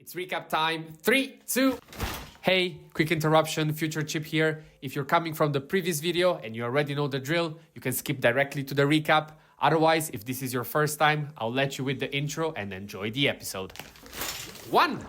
It's recap time. 3, 2. Hey, quick interruption, Future Chip here. If you're coming from the previous video and you already know the drill, you can skip directly to the recap. Otherwise, if this is your first time, I'll let you with the intro and enjoy the episode. 1.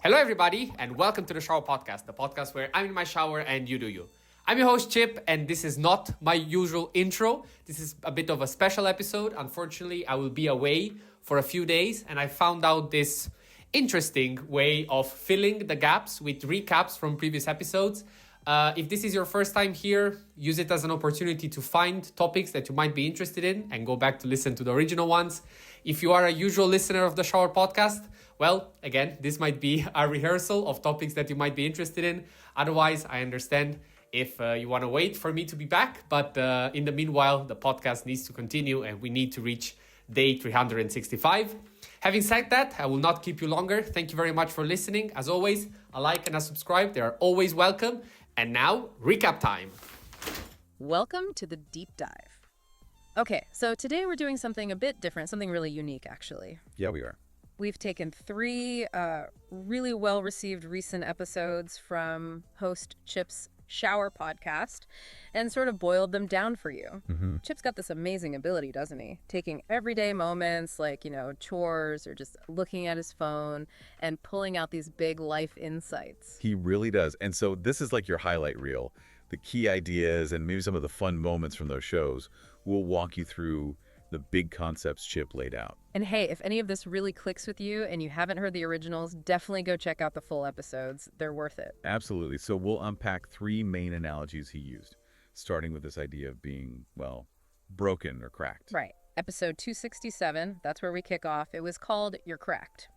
Hello everybody and welcome to the Shower Podcast, the podcast where I'm in my shower and you do you. I'm your host Chip and this is not my usual intro. This is a bit of a special episode. Unfortunately, I will be away for a few days and I found out this interesting way of filling the gaps with recaps from previous episodes. If this is your first time here, use it as an opportunity to find topics that you might be interested in and go back to listen to the original ones. If you are a usual listener of the Shower Podcast, well, again, this might be a rehearsal of topics that you might be interested in. Otherwise, I understand if you want to wait for me to be back. But in the meanwhile, the podcast needs to continue and we need to reach day 365. Having said that, I will not keep you longer. Thank you very much for listening. As always, a like and a subscribe, they are always welcome. And now, recap time. Welcome to the deep dive. Okay, so today we're doing something a bit different, something really unique, actually. Yeah, we are. We've taken 3 really well-received recent episodes from host Chip's Shower Podcast and sort of boiled them down for you. Chip's got this amazing ability, doesn't he? Taking everyday moments like, chores or just looking at his phone and pulling out these big life insights. He really does. And so this is like your highlight reel. The key ideas and maybe some of the fun moments from those shows will walk you through the big concepts Chip laid out. And hey, if any of this really clicks with you and you haven't heard the originals, definitely go check out the full episodes. They're worth it. Absolutely. So we'll unpack 3 main analogies he used, starting with this idea of being, well, broken or cracked. Right. Episode 267, that's where we kick off. It was called You're Cracked.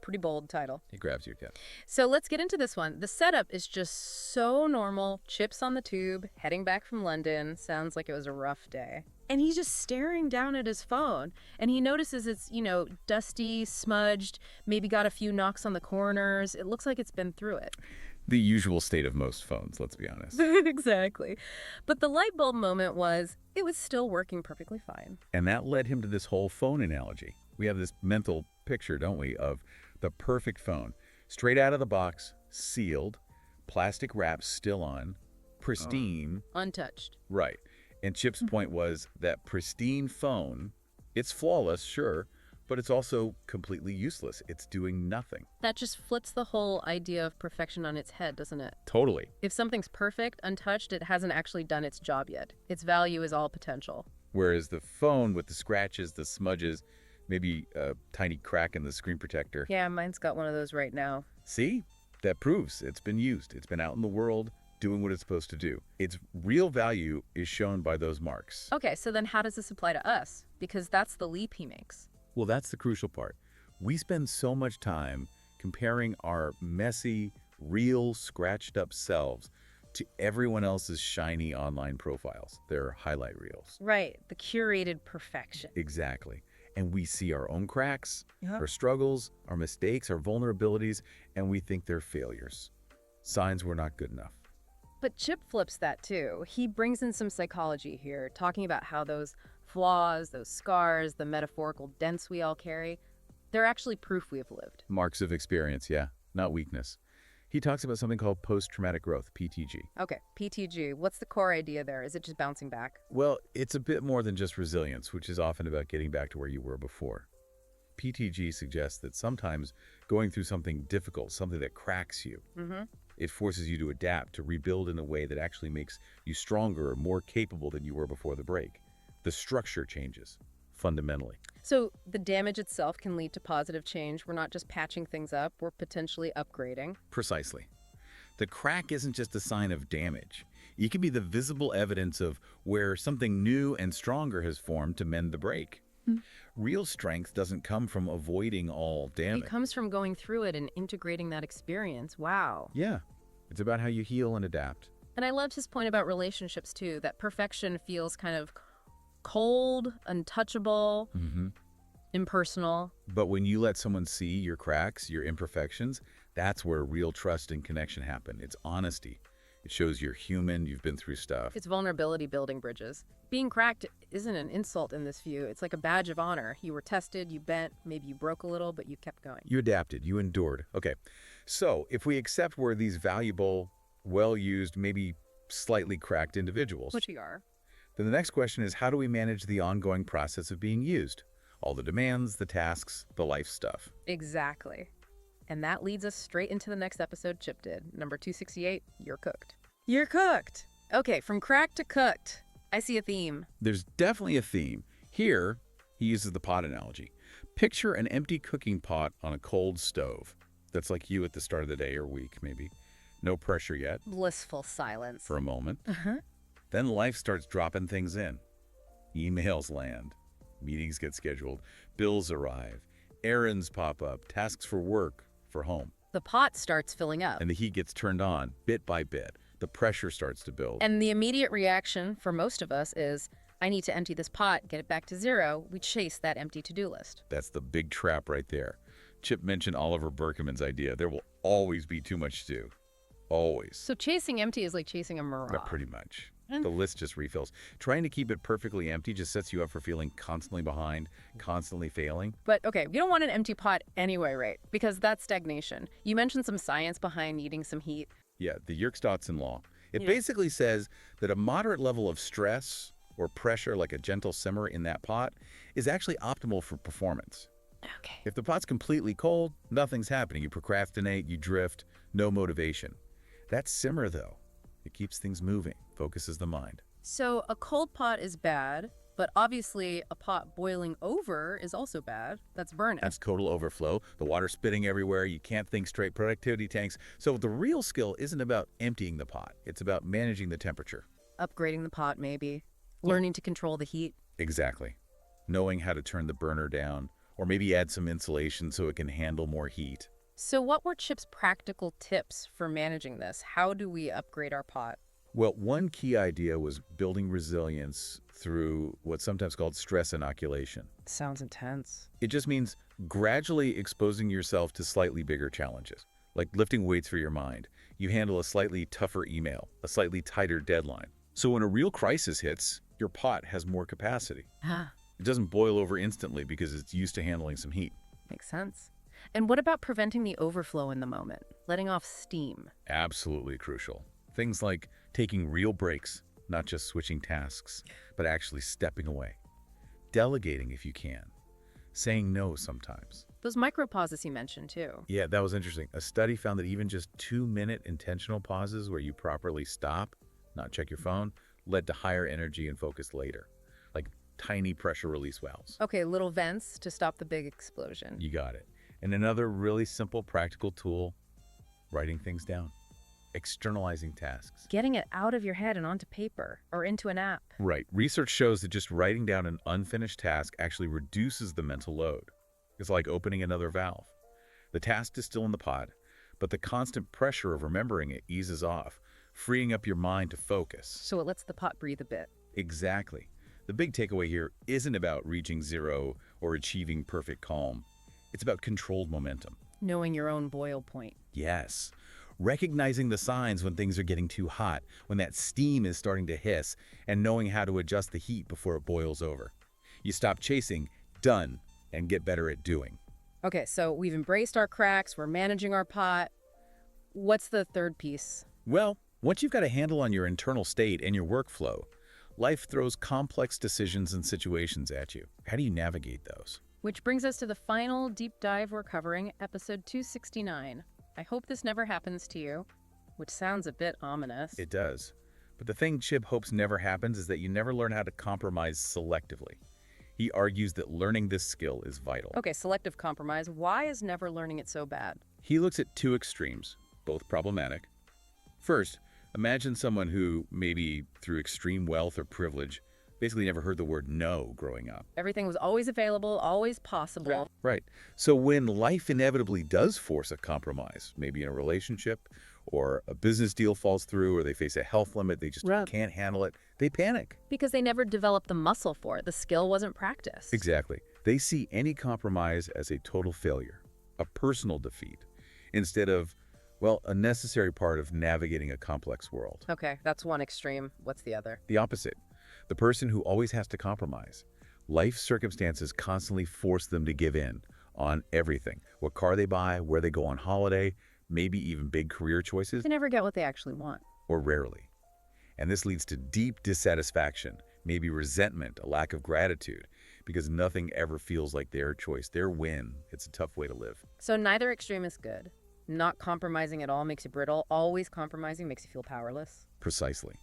Pretty bold title. He grabs your cat. So let's get into this one. The setup is just so normal. Chip's on the tube, heading back from London. Sounds like it was a rough day. And he's just staring down at his phone. And he notices it's, dusty, smudged, maybe got a few knocks on the corners. It looks like it's been through it. The usual state of most phones, let's be honest. Exactly. But the light bulb moment was, it was still working perfectly fine. And that led him to this whole phone analogy. We have this mental picture, don't we, of the perfect phone. Straight out of the box, sealed, plastic wrap still on, pristine. Untouched. Right. And Chip's point was that pristine phone, it's flawless, sure, but it's also completely useless. It's doing nothing. That just flips the whole idea of perfection on its head, doesn't it? Totally. If something's perfect, untouched, it hasn't actually done its job yet. Its value is all potential. Whereas the phone with the scratches, the smudges, maybe a tiny crack in the screen protector. Yeah, mine's got one of those right now. See? That proves it's been used. It's been out in the world doing what it's supposed to do. Its real value is shown by those marks. Okay, so then how does this apply to us? Because that's the leap he makes. Well, that's the crucial part. We spend so much time comparing our messy, real, scratched up selves to everyone else's shiny online profiles, their highlight reels. Right, the curated perfection. Exactly. And we see our own cracks, our struggles, our mistakes, our vulnerabilities, and we think they're failures. Signs we're not good enough. But Chip flips that too. He brings in some psychology here, talking about how those flaws, those scars, the metaphorical dents we all carry, they're actually proof we have lived. Marks of experience, yeah, not weakness. He talks about something called post-traumatic growth, PTG. Okay, PTG. What's the core idea there? Is it just bouncing back? Well, it's a bit more than just resilience, which is often about getting back to where you were before. PTG suggests that sometimes going through something difficult, something that cracks you, it forces you to adapt, to rebuild in a way that actually makes you stronger or more capable than you were before the break. The structure changes, fundamentally. So the damage itself can lead to positive change. We're not just patching things up, we're potentially upgrading. Precisely. The crack isn't just a sign of damage. It can be the visible evidence of where something new and stronger has formed to mend the break. Real strength doesn't come from avoiding all damage. It comes from going through it and integrating that experience. Wow. Yeah. It's about how you heal and adapt. And I loved his point about relationships too, that perfection feels kind of cold, untouchable, impersonal. But when you let someone see your cracks, your imperfections, that's where real trust and connection happen. It's honesty. It shows you're human, you've been through stuff. It's vulnerability building bridges. Being cracked isn't an insult in this view. It's like a badge of honor. You were tested, you bent, maybe you broke a little, but you kept going. You adapted, you endured. Okay, so if we accept we're these valuable, well-used, maybe slightly cracked individuals, Which we are. then the next question is, how do we manage the ongoing process of being used? All the demands, the tasks, the life stuff. Exactly. And that leads us straight into the next episode Chip did. Number 268, You're Cooked. You're cooked. Okay, from cracked to cooked. I see a theme. There's definitely a theme. Here, he uses the pot analogy. Picture an empty cooking pot on a cold stove. That's like you at the start of the day or week, maybe. No pressure yet. Blissful silence. For a moment. Uh-huh. Then life starts dropping things in. Emails land. Meetings get scheduled. Bills arrive. Errands pop up. Tasks for work, for home. The pot starts filling up. And the heat gets turned on, bit by bit. The pressure starts to build. And the immediate reaction for most of us is, I need to empty this pot, get it back to zero. We chase that empty to-do list. That's the big trap right there. Chip mentioned Oliver Berkman's idea. There will always be too much to do. Always. So chasing empty is like chasing a mirage. Not pretty much. The list just refills. Trying to keep it perfectly empty just sets you up for feeling constantly behind, constantly failing. But okay, you don't want an empty pot anyway, right? Because that's stagnation. You mentioned some science behind needing some heat. Yeah, the Yerkes-Dodson law. It basically says that a moderate level of stress or pressure, like a gentle simmer in that pot, is actually optimal for performance. Okay. If the pot's completely cold, nothing's happening. You procrastinate, you drift, no motivation. That simmer, though, it keeps things moving, focuses the mind. So a cold pot is bad, but obviously a pot boiling over is also bad. That's burnout. That's total overflow. The water spitting everywhere. You can't think straight. Productivity tanks. So the real skill isn't about emptying the pot. It's about managing the temperature. Upgrading the pot, maybe. Learning to control the heat. Exactly. Knowing how to turn the burner down, or maybe add some insulation so it can handle more heat. So what were Chip's practical tips for managing this? How do we upgrade our pot? Well, one key idea was building resilience through what's sometimes called stress inoculation. Sounds intense. It just means gradually exposing yourself to slightly bigger challenges, like lifting weights for your mind. You handle a slightly tougher email, a slightly tighter deadline. So when a real crisis hits, your pot has more capacity. It doesn't boil over instantly because it's used to handling some heat. Makes sense. And what about preventing the overflow in the moment? Letting off steam? Absolutely crucial. Things like taking real breaks, not just switching tasks, but actually stepping away. Delegating if you can. Saying no sometimes. Those micro pauses you mentioned too. Yeah, that was interesting. A study found that even just 2-minute intentional pauses where you properly stop, not check your phone, led to higher energy and focus later. Like tiny pressure release valves. Okay, little vents to stop the big explosion. You got it. And another really simple practical tool, writing things down. Externalizing tasks. Getting it out of your head and onto paper or into an app. Right. Research shows that just writing down an unfinished task actually reduces the mental load. It's like opening another valve. The task is still in the pot, but the constant pressure of remembering it eases off, freeing up your mind to focus. So it lets the pot breathe a bit. Exactly. The big takeaway here isn't about reaching zero or achieving perfect calm. It's about controlled momentum. Knowing your own boil point. Yes. Recognizing the signs when things are getting too hot, when that steam is starting to hiss, and knowing how to adjust the heat before it boils over. You stop chasing, done, and get better at doing. Okay, so we've embraced our cracks, we're managing our pot. What's the third piece? Well, once you've got a handle on your internal state and your workflow, life throws complex decisions and situations at you. How do you navigate those? Which brings us to the final deep dive we're covering, episode 269. I hope this never happens to you, which sounds a bit ominous. It does. But the thing Chip hopes never happens is that you never learn how to compromise selectively. He argues that learning this skill is vital. Okay, selective compromise. Why is never learning it so bad? He looks at two extremes, both problematic. First, imagine someone who, maybe through extreme wealth or privilege, basically never heard the word no growing up. Everything was always available, always possible. Right. So when life inevitably does force a compromise, maybe in a relationship, or a business deal falls through, or they face a health limit, they just can't handle it, they panic. Because they never developed the muscle for it. The skill wasn't practiced. Exactly. They see any compromise as a total failure, a personal defeat, instead of, Well, a necessary part of navigating a complex world. Okay, that's one extreme. What's the other? The opposite, the person who always has to compromise. Life circumstances constantly force them to give in on everything. What car they buy, where they go on holiday, maybe even big career choices, They never get what they actually want. or rarely. And this leads to deep dissatisfaction, maybe resentment, a lack of gratitude, because nothing ever feels like their choice, their win. It's a tough way to live. So neither extreme is good. Not compromising at all makes you brittle. Always compromising makes you feel powerless. Precisely.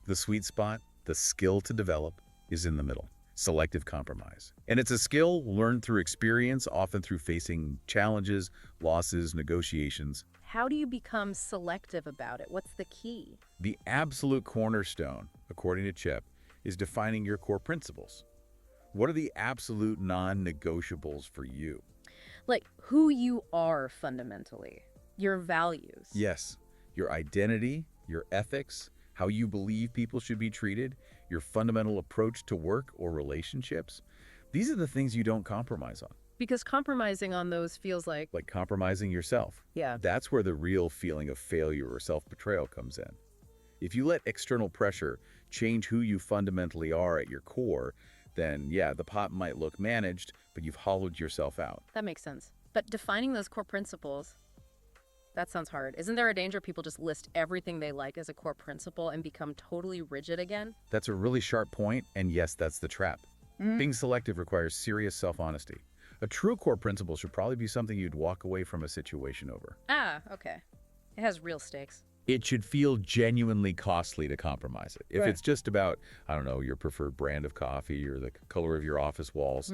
The sweet spot, the skill to develop, is in the middle. Selective compromise. And it's a skill learned through experience, often through facing challenges, losses, negotiations. How do you become selective about it? What's the key? The absolute cornerstone, according to Chip, is defining your core principles. What are the absolute non-negotiables for you? Like who you are fundamentally, your values. Yes, your identity, your ethics, how you believe people should be treated, your fundamental approach to work or relationships. These are the things you don't compromise on. Because compromising on those feels like Compromising yourself. yeah. That's where the real feeling of failure or self-betrayal comes in. If you let external pressure change who you fundamentally are at your core, then yeah, the pot might look managed, but you've hollowed yourself out. That makes sense. But defining those core principles, that sounds hard. Isn't there a danger people just list everything they like as a core principle and become totally rigid again? That's a really sharp point, and yes, that's the trap. Being selective requires serious self-honesty. A true core principle should probably be something you'd walk away from a situation over. Ah, okay. It has real stakes. It should feel genuinely costly to compromise it. If Right. it's just about, I don't know, your preferred brand of coffee or the color of your office walls,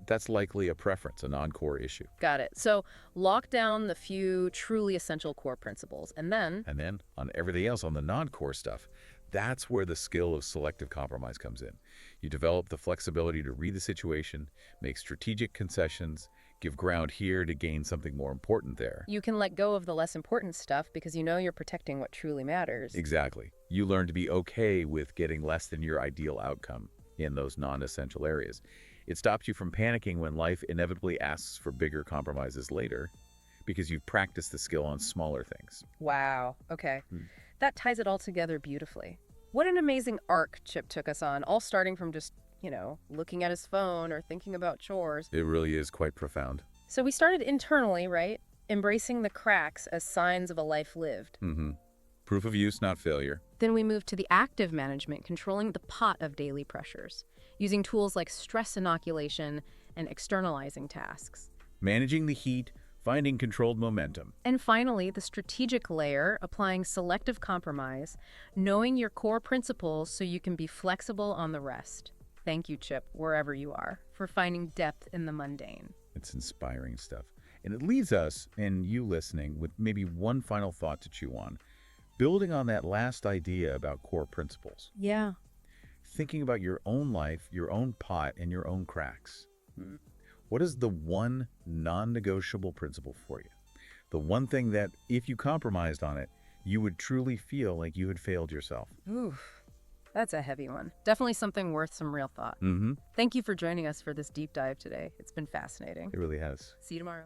that's likely a preference, a non-core issue. Got it. So lock down the few truly essential core principles and then And then on everything else, on the non-core stuff, that's where the skill of selective compromise comes in. You develop the flexibility to read the situation, make strategic concessions, give ground here to gain something more important there. you can let go of the less important stuff because you know you're protecting what truly matters. Exactly. You learn to be okay with getting less than your ideal outcome in those non-essential areas. It stops you from panicking when life inevitably asks for bigger compromises later because you've practiced the skill on smaller things. Wow. Okay. That ties it all together beautifully. What an amazing arc Chip took us on, all starting from just, looking at his phone or thinking about chores. It really is quite profound. So we started internally, right? Embracing the cracks as signs of a life lived. Proof of use, not failure. Then we moved to the active management, controlling the pot of daily pressures, using tools like stress inoculation and externalizing tasks. Managing the heat, finding controlled momentum. And finally, the strategic layer, applying selective compromise, knowing your core principles so you can be flexible on the rest. Thank you, Chip, wherever you are, for finding depth in the mundane. It's inspiring stuff. And it leaves us, and you listening, with maybe one final thought to chew on. Building on that last idea about core principles. Yeah. Thinking about your own life, your own pot, and your own cracks. What is the one non-negotiable principle for you? The one thing that, if you compromised on it, you would truly feel like you had failed yourself. Oof. That's a heavy one. Definitely something worth some real thought. Thank you for joining us for this deep dive today. It's been fascinating. It really has. See you tomorrow.